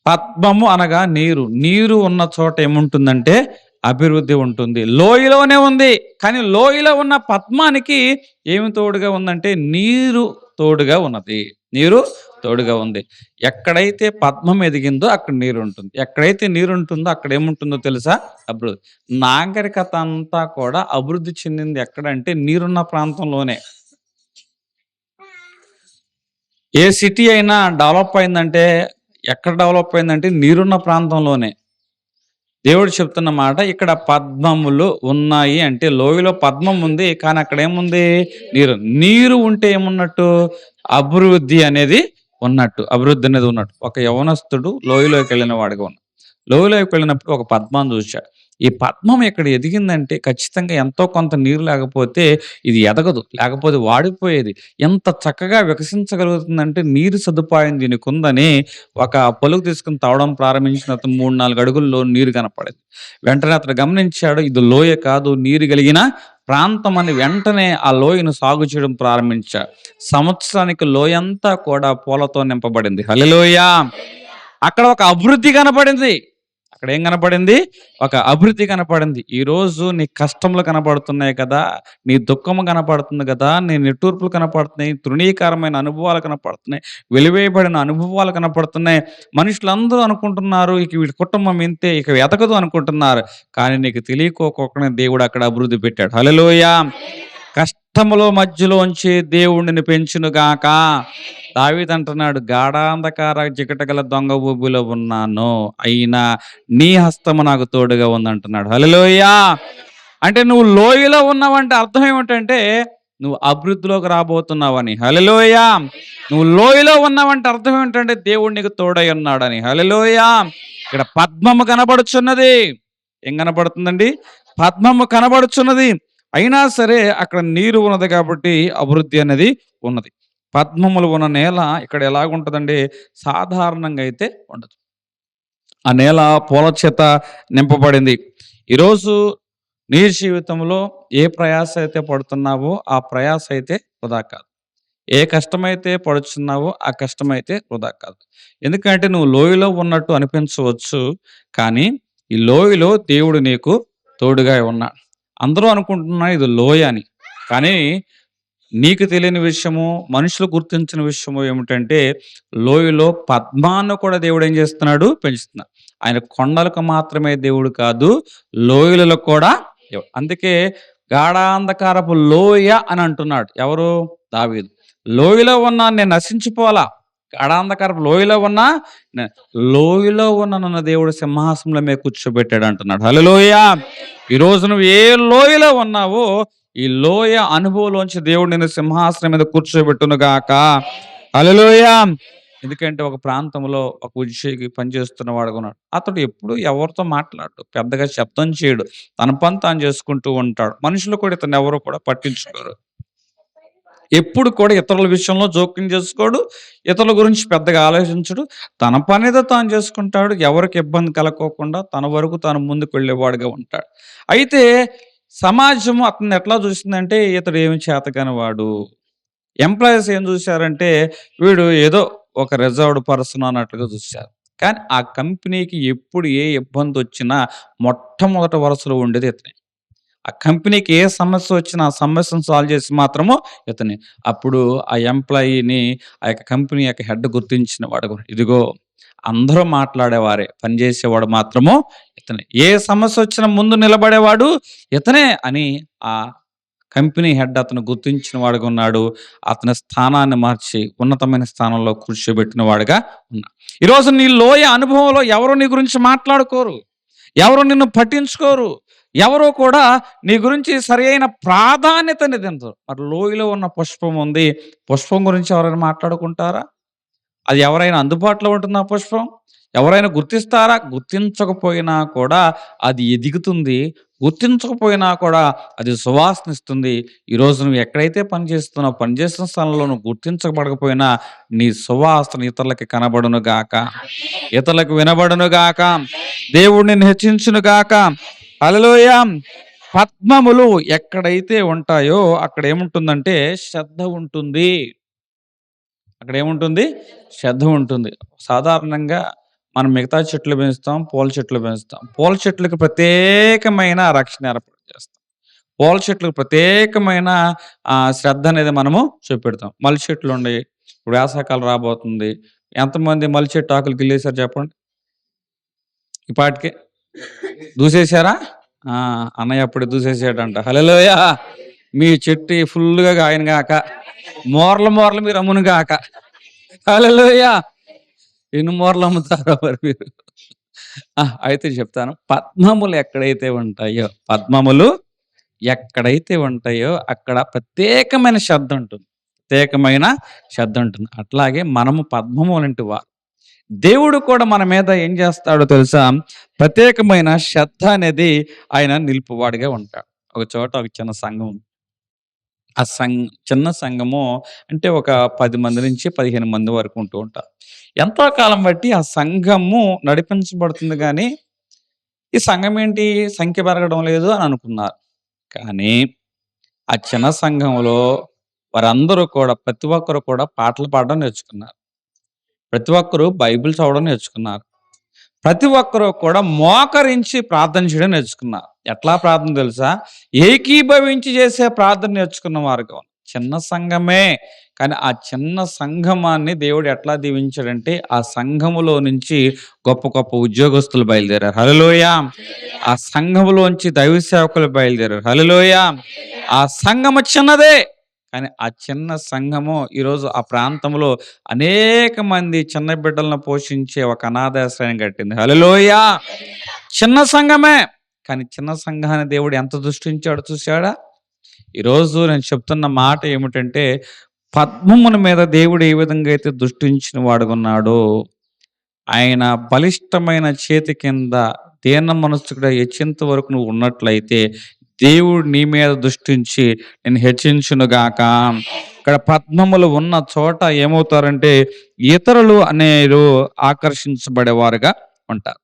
పద్మము అనగా నీరు. నీరు ఉన్న చోట ఏముంటుందంటే అభివృద్ధి ఉంటుంది. లోయలోనే ఉంది. కానీ లోయలో ఉన్న పద్మానికి ఏమి తోడుగా ఉందంటే నీరు తోడుగా ఉన్నది. నీరు తోడుగా ఉంది. ఎక్కడైతే పద్మం ఎదిగిందో అక్కడ నీరుంటుంది. ఎక్కడైతే నీరుంటుందో అక్కడ ఏముంటుందో తెలుసా? అభివృద్ధి. నాగరికత అంతా కూడా అభివృద్ధి చెందింది ఎక్కడంటే నీరున్న ప్రాంతంలోనే. ఏ సిటీ అయినా డెవలప్ అయిందంటే ఎక్కడ డెవలప్ అయిందంటే నీరున్న ప్రాంతంలోనే. దేవుడు చెప్తున్న మాట ఇక్కడ పద్మములు ఉన్నాయి అంటే లోయలో పద్మం ఉంది. కానీ అక్కడ ఏముంది? నీరు. నీరు ఉంటే ఏమున్నట్టు? అభివృద్ధి అనేది ఉన్నట్టు. అభివృద్ధి అనేది ఉన్నట్టు. ఒక యవనస్తుడు లోయలోకి వెళ్ళిన వాడిగా ఉన్నాడు. లోయలోకి వెళ్ళినప్పుడు ఒక పద్మాన్ని చూశాడు. ఈ పద్మం ఇక్కడ ఎదిగిందంటే ఖచ్చితంగా ఎంతో కొంత నీరు లేకపోతే ఇది ఎదగదు. లేకపోతే వాడిపోయేది. ఎంత చక్కగా వికసించగలుగుతుందంటే నీరు సదుపాయం దీనికి ఉందని ఒక పలుకు తీసుకుని తవ్వడం ప్రారంభించిన 3-4 అడుగుల్లో నీరు కనపడేది. వెంటనే అతను గమనించాడు, ఇది లోయ కాదు నీరు కలిగిన ప్రాంతం అని. వెంటనే ఆ లోయను సాగు చేయడం ప్రారంభించాడు. సంవత్సరానికి లోయంతా కూడా పూలతో నింపబడింది. హల్లెలూయా! అక్కడ ఒక అభివృద్ధి కనపడింది. అక్కడ ఏం కనపడింది? ఒక అభివృద్ధి కనపడింది. ఈరోజు నీ కష్టములు కనపడుతున్నాయి కదా, నీ దుఃఖము కనపడుతుంది కదా, నీ నిట్టూర్పులు కనపడుతున్నాయి, తృణీకరమైన అనుభవాలు కనపడుతున్నాయి, వెలివేయబడిన అనుభవాలు కనపడుతున్నాయి. మనుషులందరూ అనుకుంటున్నారు ఇక వీడి కుటుంబం ఇంతే, ఇక ఎదగదు అనుకుంటున్నారు. కానీ నీకు తెలియకోకుండా దేవుడు అక్కడ అభివృద్ధి పెట్టాడు. హల్లెలూయా! కష్టములో మధ్యలోంచి దేవుడిని పెంచునుగాక. దావీదు అంటున్నాడు, గాఢాంధకార జిగటగల దొంగ ఊబిలో ఉన్నాను, అయినా నీ హస్తము నాకు తోడుగా ఉందంటున్నాడు. హల్లెలూయా! అంటే నువ్వు లోయలో ఉన్నావంటే అర్థం ఏమిటంటే నువ్వు అభివృద్ధిలోకి రాబోతున్నావని. హల్లెలూయా! నువ్వు లోయలో ఉన్నావంటే అర్థం ఏమిటంటే దేవుడు నీకు తోడై ఉన్నాడని. హల్లెలూయా! ఇక్కడ పద్మము కనబడుచున్నది. ఏం కనబడుతుందండి? పద్మము కనబడుచున్నది. అయినా సరే అక్కడ నీరు ఉన్నది కాబట్టి అభివృద్ధి అనేది ఉన్నది. పద్మములు ఉన్న నేల ఇక్కడ ఎలాగుంటదండి? సాధారణంగా అయితే ఉండదు. ఆ నేల పూల చేత నింపబడింది. ఈరోజు నీ జీవితంలో ఏ ప్రయాస అయితే పడుతున్నావో ఆ ప్రయాస అయితే వృధా కాదు. ఏ కష్టమైతే పడుచున్నావో ఆ కష్టమైతే వృధా కాదు. ఎందుకంటే నువ్వు లోయలో ఉన్నట్టు అనిపించవచ్చు. కానీ ఈ లోయలో దేవుడు నీకు తోడుగా ఉన్నాడు. అందరూ అనుకుంటున్నారు ఇది లోయ అని. కానీ నీకు తెలియని విషయము, మనుషులు గుర్తించిన విషయము ఏమిటంటే లోయలో పద్మాన్ని కూడా దేవుడు ఏం చేస్తున్నాడు? పెంచుతున్నాడు. ఆయన కొండలకు మాత్రమే దేవుడు కాదు, లోయలలో కూడా దేవుడు. అందుకే గాఢాంధకారపు లోయ అని అంటున్నాడు. ఎవరు? దావీదు. లోయలో ఉన్నా నేను నశించిపోవాలా, గాఢాంధకారపు లోయలో ఉన్నా లోయలో ఉన్న నన్ను దేవుడు సింహాసనంలో మీద కూర్చోబెట్టాడు అంటున్నాడు. హల్లెలూయా! ఈరోజు నువ్వు ఏ లోయలో ఉన్నావో ఈ లోయ అనుభవంలోంచి దేవుడు నిన్ను సింహాసనం మీద కూర్చోబెట్టును గాక. హల్లెలూయా! ఎందుకంటే ఒక ప్రాంతంలో ఒక ఉద్యోగి పనిచేస్తున్న వాడుగా ఉన్నాడు. అతడు ఎప్పుడు ఎవరితో మాట్లాడు, పెద్దగా శబ్దం చేయడు, తన పని తాను చేసుకుంటూ ఉంటాడు. మనుషులు కూడా ఇతను ఎవరు కూడా పట్టించుకోరు. ఎప్పుడు కూడా ఇతరుల విషయంలో జోక్యం చేసుకోడు, ఇతరుల గురించి పెద్దగా ఆలోచించడు. తన పనేదో తాను చేసుకుంటాడు. ఎవరికి ఇబ్బంది కలగకోకుండా తన వరకు తాను ముందుకు వెళ్ళేవాడుగా ఉంటాడు. అయితే సమాజము అతన్ని ఎట్లా చూసిందంటే ఇతడు ఏమి చేతకాని వాడు. ఎంప్లాయీస్ ఏం చూశారంటే వీడు ఏదో ఒక రిజర్వ్డ్ పర్సన్ అన్నట్లుగా చూశారు. కానీ ఆ కంపెనీకి ఎప్పుడు ఏ ఇబ్బంది వచ్చినా మొట్టమొదటి వరుసలో ఉండేది ఇతనే. ఆ కంపెనీకి ఏ సమస్య వచ్చినా ఆ సమస్యను సాల్వ్ చేసి మాత్రము ఇతనే. అప్పుడు ఆ ఎంప్లాయీని ఆ యొక్క కంపెనీ యొక్క హెడ్ గుర్తించిన వాడు, ఇదిగో అందరూ మాట్లాడేవారే, పనిచేసేవాడు మాత్రము ఇతనే. ఏ సమస్య వచ్చినా ముందు నిలబడేవాడు ఇతనే అని ఆ కంపెనీ హెడ్ అతను గుర్తించిన వాడుగా ఉన్నాడు. అతని స్థానాన్ని మార్చి ఉన్నతమైన స్థానంలో కూర్చోబెట్టిన వాడుగా ఉన్నాడు. ఈరోజు నీ లోయ అనుభవంలో ఎవరు నీ గురించి మాట్లాడుకోరు, ఎవరు నిన్ను పట్టించుకోరు, ఎవరో కూడా నీ గురించి సరి అయిన ప్రాధాన్యతనిదించరు. మరి లోయలో ఉన్న పుష్పం ఉంది, పుష్పం గురించి ఎవరైనా మాట్లాడుకుంటారా? అది ఎవరైనా అందుబాటులో ఉంటుందా పుష్పం? ఎవరైనా గుర్తిస్తారా? గుర్తించకపోయినా కూడా అది ఎదుగుతుంది. గుర్తించకపోయినా కూడా అది సువాసనిస్తుంది. ఈరోజు నువ్వు ఎక్కడైతే పనిచేస్తున్నావో పనిచేస్తున్న స్థలంలో నువ్వు గుర్తించబడకపోయినా నీ సువాసన ఇతరులకి కనబడును గాక, ఇతరులకు వినబడును గాక, దేవుడు నిన్ను హెచ్చించును గాక. హల్లెలూయా! పద్మములు ఎక్కడైతే ఉంటాయో అక్కడ ఏముంటుందంటే శ్రద్ధ ఉంటుంది. అక్కడ ఏముంటుంది? శ్రద్ధ ఉంటుంది. సాధారణంగా మనం మిగతా చెట్లు పెంచుతాం, పూల చెట్లు పెంచుతాం. పూల చెట్లకు ప్రత్యేకమైన రక్షణ ఏర్పాటు చేస్తాం. పూల చెట్లకు ప్రత్యేకమైన శ్రద్ధ అనేది మనము చూపెడతాం. మల్లి చెట్లుండయి. ఇప్పుడు వేసవికాలం రాబోతుంది. ఎంతమంది మల్లి చెట్టు ఆకులు గిల్లేసారు చెప్పండి? ఈ పాటికే దూసేసారా? ఆ! అన్నయ్య అప్పుడే దూసేసాడంట. హల్లెలూయా! మీ చెట్టు ఫుల్లుగా కాయను గాక. మూరలు మూరలు మీరు అమ్మును గాక. హల్లెలూయా! ఎన్ని మూరలు అమ్ముతారో మరి మీరు. అయితే చెప్తాను. పద్మములు ఎక్కడైతే ఉంటాయో అక్కడ ప్రత్యేకమైన శ్రద్ధ ఉంటుంది. ప్రత్యేకమైన శ్రద్ధ ఉంటుంది. అట్లాగే మనము పద్మములంటి వారు. దేవుడు కూడా మన మీద ఏం చేస్తాడో తెలుసా? ప్రత్యేకమైన శ్రద్ధ అనేది ఆయన నిలుపువాడిగా ఉంటాడు. ఒక చోట ఒక చిన్న సంఘం ఉంది. ఆ చిన్న సంఘము అంటే ఒక 10 మంది నుంచి 15 మంది వరకు ఉంటూ ఉంటారు. ఎంతో కాలం బట్టి ఆ సంఘము నడిపించబడుతుంది గానీ, ఈ సంఘం ఏంటి సంఖ్య పెరగడం లేదు అని అనుకున్నారు. కానీ ఆ చిన్న సంఘంలో వారందరూ కూడా ప్రతి ఒక్కరు కూడా పాటలు పాడడం నేర్చుకున్నారు. ప్రతి ఒక్కరు బైబిల్ చదవడం నేర్చుకున్నారు. ప్రతి ఒక్కరు కూడా మోకరించి ప్రార్థన చేయడం నేర్చుకున్నారు. ఎట్లా ప్రార్థన తెలుసా? ఏకీభవించి చేసే ప్రార్థన నేర్చుకున్న వారుగా ఉన్నారు. చిన్న సంఘమే. కానీ ఆ చిన్న సంఘమాన్ని దేవుడు ఎట్లా దీవించాడంటే, ఆ సంఘములో నుంచి గొప్ప గొప్ప ఉద్యోగస్తులు బయలుదేరారు. హల్లెలూయా! ఆ సంఘములోంచి దైవ సేవకులు బయలుదేరారు. హల్లెలూయా! ఆ సంఘము చిన్నదే. కానీ ఆ చిన్న సంఘము ఈరోజు ఆ ప్రాంతంలో అనేక మంది చిన్న బిడ్డలను పోషించే ఒక అనాథాశ్రయం కట్టింది. హల్లెలూయా! చిన్న సంఘమే. కానీ చిన్న సంఘాన్ని దేవుడు ఎంత దృష్టించాడో చూసాడా? ఈరోజు నేను చెప్తున్న మాట ఏమిటంటే, పద్మముల మీద దేవుడు ఏ విధంగా అయితే దృష్టించిన వాడుగున్నాడో, ఆయన బలిష్టమైన చేతి కింద దీన మనస్సుగా హెచ్చింత వరకు నువ్వు ఉన్నట్లయితే, దేవుడు నీ మీద దృష్టించి నేను హెచ్చించునుగాక. ఇక్కడ పద్మములు ఉన్న చోట ఏమవుతారంటే, ఇతరులు అనేరు ఆకర్షించబడేవారుగా ఉంటారు.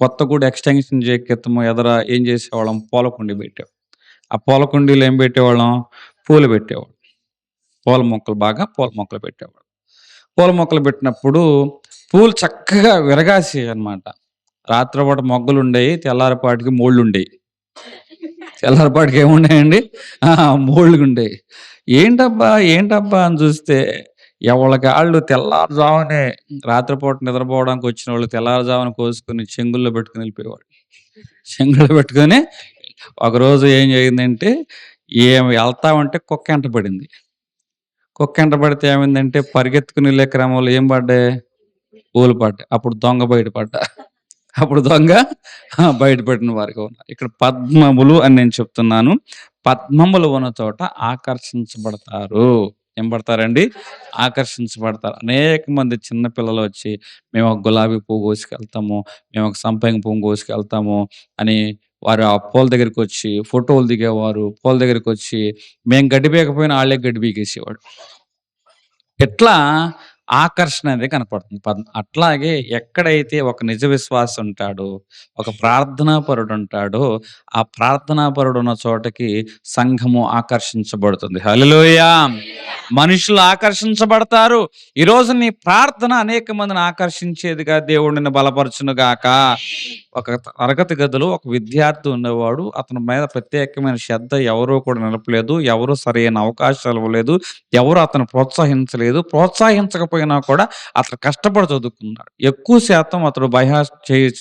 కొత్తగూడ ఎక్స్టెన్షన్ క్రితం ఎదర ఏం చేసేవాళ్ళం? పూలకుండి పెట్టాం. ఆ పూల కుండీలో ఏం పెట్టేవాళ్ళం? పూలు పెట్టేవాళ్ళం. పూల మొక్కలు పెట్టేవాళ్ళం. పూల మొక్కలు పెట్టినప్పుడు పూలు చక్కగా విరగాసేయనమాట. రాత్రిపూట మొగ్గలుండేయి. తెల్లారిపాటికి మోళ్ళుండేయి. తెల్లారిపాటికి ఏముండేయండి? మోళ్ళుగుండేయి. ఏంటబ్బా అని చూస్తే ఎవళ్ళకి ఆళ్ళు తెల్లారుజామునే రాత్రిపూట నిద్రపోవడానికి వచ్చినోళ్ళు తెల్లారుజామున కోసుకొని చెంగుల్లో పెట్టుకొని వెళ్ళిపోయేవాళ్ళు. చెంగుల్లో పెట్టుకొని ఒకరోజు ఏం జరిగిందంటే, ఎళ్తా ఉంటే కుక్క ఎంట పడింది. కుక్క ఎంట పడితే ఏమైందంటే పరిగెత్తుకుని వెళ్ళే క్రమంలో ఏం పడ్డాయి? పూలు పడ్డాయి. అప్పుడు దొంగ బయటపడ్డా. అప్పుడు దొంగ బయటపడిన వారుగా ఉన్నారు. ఇక్కడ పద్మములు అని నేను చెప్తున్నాను. పద్మములు ఉన్న చోట ఆకర్షించబడతారు. ఏం పడతారండి? ఆకర్షించబడతారు. అనేక మంది చిన్న పిల్లలు వచ్చి, మేము ఒక గులాబీ పువ్వు కోసుకెళ్తాము, మేము ఒక సంపంగి పువ్వు కోసుకెళ్తాము అని వారు ఆ పూల దగ్గరికొచ్చి ఫోటోలు దిగేవారు. పూల దగ్గరికొచ్చి మేము గడ్డి పీకపోయినా ఆళ్ళే గడ్డి పీకేసేవాడు. ఇట్లా ఆకర్షణ అనేది కనపడుతుంది. అట్లాగే ఎక్కడైతే ఒక నిజ విశ్వాసి ఉంటాడో, ఒక ప్రార్థనాపరుడు ఉంటాడో, ఆ ప్రార్థనాపరుడు ఉన్న చోటకి సంఘము ఆకర్షించబడుతుంది. హల్లెలూయా! మనుషులు ఆకర్షించబడతారు. ఈరోజు నీ ప్రార్థన అనేక మందిని ఆకర్షించేదిగా దేవుడు నిన్ను బలపరచును గాక. ఒక తరగతి గదిలో ఒక విద్యార్థి ఉండేవాడు. అతని మీద ప్రత్యేకమైన శ్రద్ధ ఎవరూ కూడా నిలపలేదు. ఎవరు సరైన అవకాశాలు ఇవ్వలేదు. ఎవరు అతను ప్రోత్సహించలేదు. ప్రోత్సహించకపోయినా కూడా అతను కష్టపడి చదువుకున్నాడు. ఎక్కువ శాతం అతడు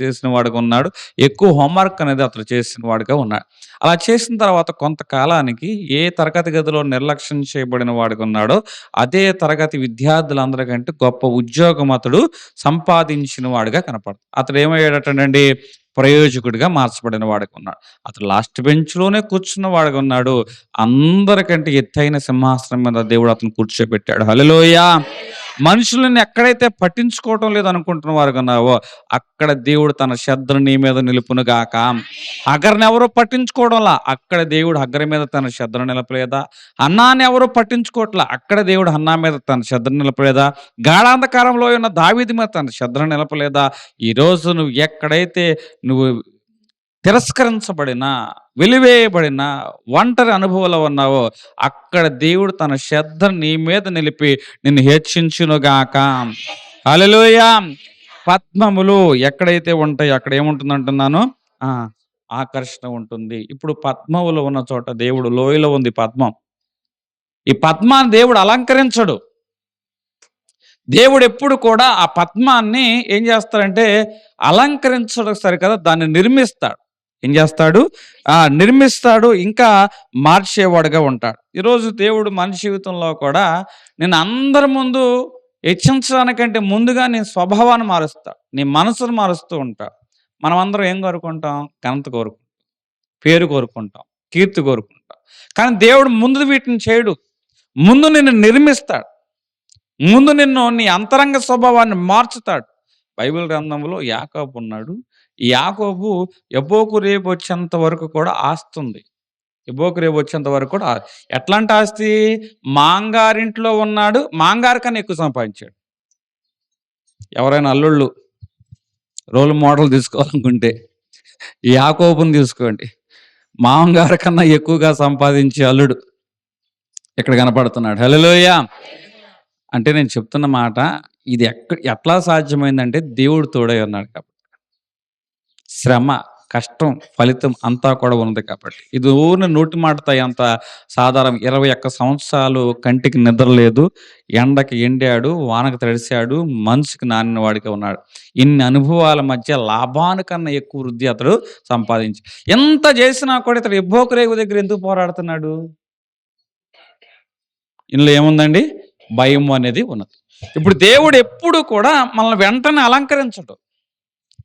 చేసిన వాడుగా ఉన్నాడు. ఎక్కువ హోంవర్క్ అనేది అతడు చేసిన వాడుగా ఉన్నాడు. అలా చేసిన తర్వాత కొంతకాలానికి ఏ తరగతి గదిలో నిర్లక్ష్యం చేయబడిన వాడుగా ఉన్నాడో, అదే తరగతి విద్యార్థులందరికంటే గొప్ప ఉద్యోగం అతడు సంపాదించిన వాడుగా కనపడతాడు. అతడు ఏమయ్యాడటండి? ప్రయోజకుడిగా మార్చబడిన వాడుగా ఉన్నాడు. అతడు లాస్ట్ బెంచ్‌లోనే కూర్చున్న వాడుగా ఉన్నాడు. అందరికంటే ఎత్తైన సింహాసనం మీద దేవుడు అతన్ని కూర్చోబెట్టాడు. హల్లెలూయా! మనుషులను ఎక్కడైతే పట్టించుకోవటం లేదనుకుంటున్న వారుగా ఉన్నావో, అక్కడ దేవుడు తన శ్రద్ధను నీ మీద నిలుపును గాక. హగరుని ఎవరు పట్టించుకోవడంలా, అక్కడ దేవుడు హగరు మీద తన శ్రద్ధను నిలపలేదా? హన్నాని ఎవరు పట్టించుకోవట్లా, అక్కడ దేవుడు హన్నా మీద తన శ్రద్ధను నిలపలేదా? గాఢాంధకారంలో ఉన్న దావీదు మీద తన శ్రద్ధను నిలపలేదా? ఈరోజు నువ్వు ఎక్కడైతే నువ్వు తిరస్కరించబడిన, వెలివేయబడిన, ఒంటరి అనుభవంలో ఉన్నావో అక్కడ దేవుడు తన శ్రద్ధను నీ మీద నిలిపి నిన్ను హెచ్చించునుగాక. హల్లెలూయా. పద్మములు ఎక్కడైతే ఉంటాయో అక్కడ ఏముంటుంది అంటున్నాను? ఆ ఆకర్షణ ఉంటుంది. ఇప్పుడు పద్మములు ఉన్న చోట దేవుడు లోయలో ఉంది పద్మం. ఈ పద్మాన్ని దేవుడు అలంకరించడు. దేవుడు ఎప్పుడు కూడా ఆ పద్మాన్ని ఏం చేస్తాడంటే అలంకరించడం సరికదా, దాన్ని నిర్మిస్తాడు. ఏం చేస్తాడు? నిర్మిస్తాడు, ఇంకా మార్చేవాడుగా ఉంటాడు. ఈరోజు దేవుడు మనిషి జీవితంలో కూడా నేను అందరి ముందు హెచ్చించడానికంటే ముందుగా నీ స్వభావాన్ని మారుస్తా, నీ మనసును మారుస్తూ ఉంటాడు. మనం అందరం ఏం కోరుకుంటాం? ఘనత కోరుకుంటాం, పేరు కోరుకుంటాం, కీర్తి కోరుకుంటాం. కానీ దేవుడు ముందు వీటిని చేయడు. ముందు నిన్ను నిర్మిస్తాడు, ముందు నిన్ను నీ అంతరంగ స్వభావాన్ని మార్చుతాడు. బైబిల్ గ్రంథంలో యాకోబు ఉన్నాడు. ఈ యాకోబు ఎబ్బోకు రేపు వచ్చేంత వరకు కూడా ఆస్తి ఉంది. ఎబ్బోకు రేపు వచ్చేంత వరకు కూడా ఎట్లాంటి ఆస్తి? మాంగారింట్లో ఉన్నాడు, మాంగారు కన్నా ఎక్కువ సంపాదించాడు. ఎవరైనా అల్లుళ్ళు రోల్ మోడల్ తీసుకోవాలనుకుంటే ఈ యాకోబుని తీసుకోండి. మాంగారు కన్నా ఎక్కువగా సంపాదించే అల్లుడు ఇక్కడ కనపడుతున్నాడు. హల్లెలూయా. అంటే నేను చెప్తున్న మాట ఇది ఎట్లా సాధ్యమైందంటే దేవుడు తోడై ఉన్నాడు కాబట్టి. శ్రమ, కష్టం, ఫలితం అంతా కూడా ఉంది కాబట్టి. ఇది ఊరిని నోటి మాటతో అంత సాధారణ. 21 సంవత్సరాలు కంటికి నిద్ర లేదు, ఎండకి ఎండాడు, వానకు తడిశాడు, మనసుకి నానిన వాడిగా ఉన్నాడు. ఇన్ని అనుభవాల మధ్య లాభానికన్నా ఎక్కువ వృద్ధి అతడు సంపాదించి ఎంత చేసినా కూడా ఇతడు ఎబ్బోకు రేగు దగ్గర ఎందుకు పోరాడుతున్నాడు? ఇందులో ఏముందండి? భయం అనేది ఉన్నది. ఇప్పుడు దేవుడు ఎప్పుడు కూడా మనల్ని వెంటనే అలంకరించడు,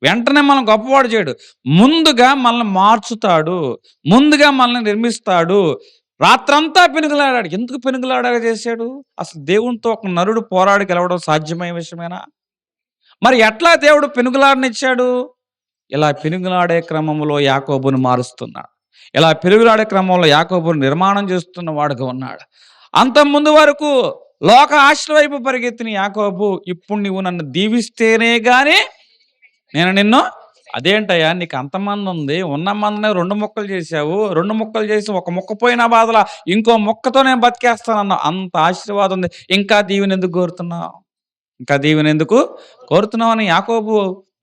వెంటనే మనం గొప్పవాడు చేయడు. ముందుగా మనల్ని మార్చుతాడు, ముందుగా మనల్ని నిర్మిస్తాడు. రాత్రంతా పెనుగులాడాడు. ఎందుకు పెనుగులాడగా చేశాడు? అసలు దేవునితో ఒక నరుడు పోరాడి గెలవడం సాధ్యమయ్యే విషయమేనా? మరి ఎట్లా దేవుడు పెనుగులాడనిచ్చాడు? ఇలా పెనుగులాడే క్రమంలో యాకోబును మారుస్తున్నాడు. ఇలా పెనుగులాడే క్రమంలో యాకోబును నిర్మాణం చేస్తున్న వాడుగా ఉన్నాడు. అంత ముందు వరకు లోక ఆశల వైపు పరిగెత్తిన యాకోబు ఇప్పుడు నువ్వు నన్ను దీవిస్తేనే గాని నేను నిన్ను. అదేంటయ్యా నీకు అంతమంది ఉంది, ఉన్న మందిని 2 ముక్కలు చేశావు, 2 ముక్కలు చేసి ఒక ముక్క పోయిన బాధల ఇంకో ముక్కతో నేను బతికేస్తానన్నావు. అంత ఆశీర్వాదం ఉంది, ఇంకా దీవెన ఎందుకు కోరుతున్నావు? ఇంకా దీవెన ఎందుకు కోరుతున్నావు అని యాకోబు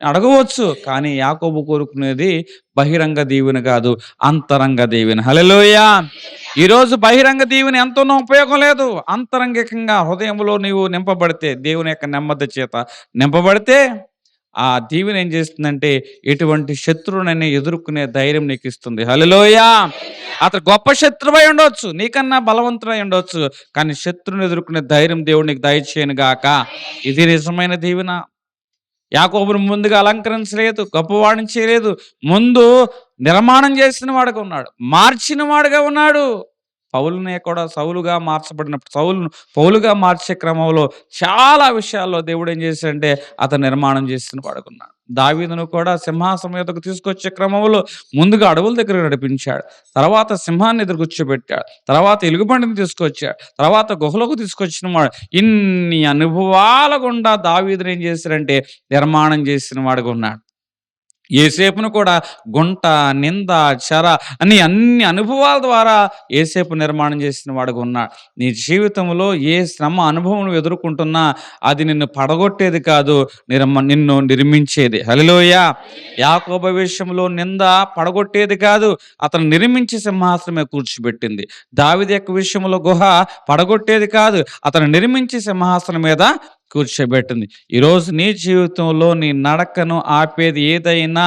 అడగవచ్చు. కానీ యాకోబు కోరుకునేది బహిరంగ దీవెన కాదు, అంతరంగ దీవెన. హల్లెలూయా. ఈరోజు బహిరంగ దీవెన ఎంతోనో ఉపయోగం లేదు. అంతరంగికంగా హృదయంలో నీవు నింపబడితే, దేవుని యొక్క నెమ్మది చేత నింపబడితే ఆ దీవెన ఏం చేస్తుందంటే ఎటువంటి శత్రువునైనా ఎదుర్కొనే ధైర్యం నీకు ఇస్తుంది. హల్లెలూయా. అతను గొప్ప శత్రువై ఉండవచ్చు, నీకన్నా బలవంతుడై ఉండవచ్చు, కానీ శత్రువుని ఎదుర్కొనే ధైర్యం దేవుడు నీకు దయచేయను గాక. ఇది నిజమైన దీవెన. యాకోబును ముందుగా అలంకరించలేదు, గొప్పవాడిని చేయలేదు, ముందు నిర్మాణం చేసిన వాడుగా ఉన్నాడు, మార్చిన వాడుగా ఉన్నాడు. పౌలునే కూడా సౌలుగా మార్చబడినప్పుడు సౌలును పౌలుగా మార్చే క్రమంలో చాలా విషయాల్లో దేవుడు ఏం చేశాడంటే అతను నిర్మాణం చేసిన వాడుకున్నాడు. దావీదును కూడా సింహాసనం మీదకు తీసుకొచ్చే క్రమంలో ముందుగా అడవుల దగ్గర నడిపించాడు, తర్వాత సింహాన్ని ఎదురు కూర్చోబెట్టాడు, తర్వాత ఎలుగుబండిని తీసుకొచ్చాడు, తర్వాత గుహలోకి తీసుకొచ్చిన వాడు. ఇన్ని అనుభవాల గుండా దావీదును ఏం చేశాడంటే నిర్మాణం చేసిన వాడుగా ఉన్నాడు. యేసేపును కూడా గుంట, నింద, చెర అని అన్ని అనుభవాల ద్వారా యేసేపు నిర్మాణం చేసిన వాడుగా ఉన్నాడు. నీ జీవితంలో ఏ శ్రమ అనుభవం నువ్వు ఎదుర్కొంటున్నా అది నిన్ను పడగొట్టేది కాదు, నిన్ను నిర్మించేది. హల్లెలూయా. యాకోబు విషయంలో నింద పడగొట్టేది కాదు, అతను నిర్మించి సింహాసనమే కూర్చోబెట్టింది. దావీదు యొక్క విషయంలో గుహ పడగొట్టేది కాదు, అతను నిర్మించి సింహాసనం మీద కూర్చోబెట్టింది. ఈరోజు నీ జీవితంలో నీ నడకను ఆపేది ఏదైనా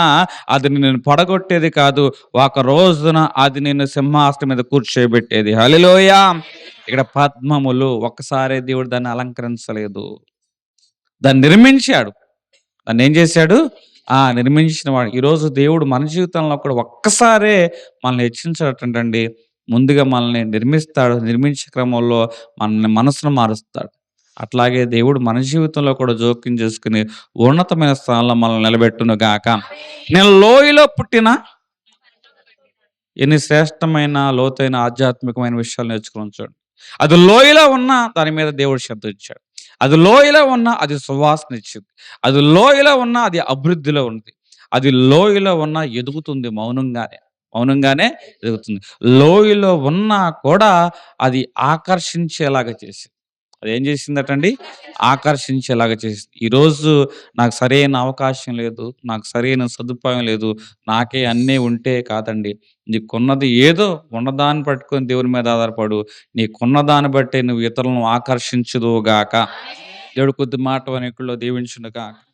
అది నిన్ను పడగొట్టేది కాదు, ఒక రోజున అది నిన్ను సింహాసనం మీద కూర్చోబెట్టేది. హల్లెలూయా. ఇక్కడ పద్మములు ఒక్కసారి దేవుడు దాన్ని అలంకరించలేదు, దాన్ని నిర్మించాడు. దాన్ని ఏం చేశాడు? నిర్మించిన వాడు. ఈరోజు దేవుడు మన జీవితంలో కూడా ఒక్కసారే మనల్ని హెచ్చించటండి, ముందుగా మనల్ని నిర్మిస్తాడు. నిర్మించే క్రమంలో మనల్ని మనసును మారుస్తాడు. అట్లాగే దేవుడు మన జీవితంలో కూడా జోక్యం చేసుకుని ఉన్నతమైన స్థానంలో మనల్ని నిలబెట్టును గాక. నేను లోయలో పుట్టిన ఎన్ని శ్రేష్టమైన లోతైన ఆధ్యాత్మికమైన విషయాలు నేర్చుకుని చూడండి. అది లోయలో ఉన్నా దాని మీద దేవుడు శ్రద్ధ ఇచ్చాడు. అది లోయలో ఉన్నా అది సువాసన ఇచ్చింది. అది లోయలో ఉన్నా అది అభివృద్ధిలో ఉంది. అది లోయలో ఉన్నా ఎదుగుతుంది మౌనంగానే. మౌనంగానే ఎదుగుతుంది. లోయలో ఉన్నా కూడా అది ఆకర్షించేలాగా చేసింది. అదేం చేసిందటండి? ఆకర్షించేలాగా చేసింది. ఈరోజు నాకు సరైన అవకాశం లేదు. నాకు సరైన సదుపాయం లేదు. నాకే అన్నీ ఉంటే కాదండి. నీకున్నది ఏదో ఉన్నదాన్ని పట్టుకొని దేవుని మీద ఆధారపడు. నీకున్న దాన్ని బట్టే నువ్వు ఇతరులను ఆకర్షించుదువు గాక. దేవుడు కొద్ది మాట వినికిడిలో దీవించును గాక.